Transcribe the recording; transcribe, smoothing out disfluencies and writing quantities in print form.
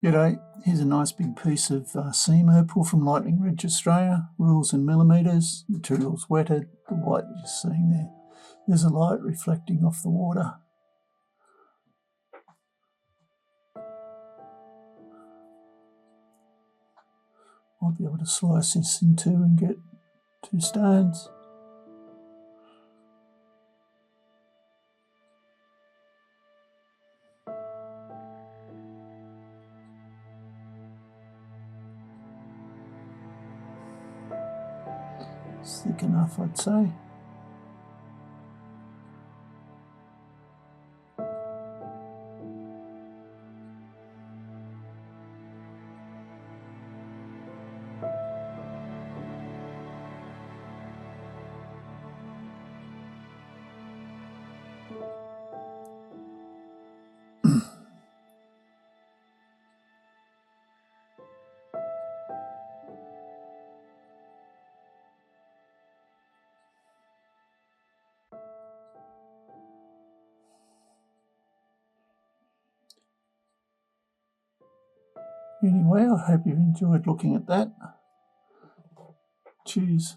G'day, here's a nice big piece of seam opal from Lightning Ridge, Australia. Rules in millimetres, materials wetted, the white you're seeing there. There's a light reflecting off the water. I'll be able to slice this in two and get two stones. It's thick enough, I'd say. Anyway, I hope you've enjoyed looking at that. Cheers.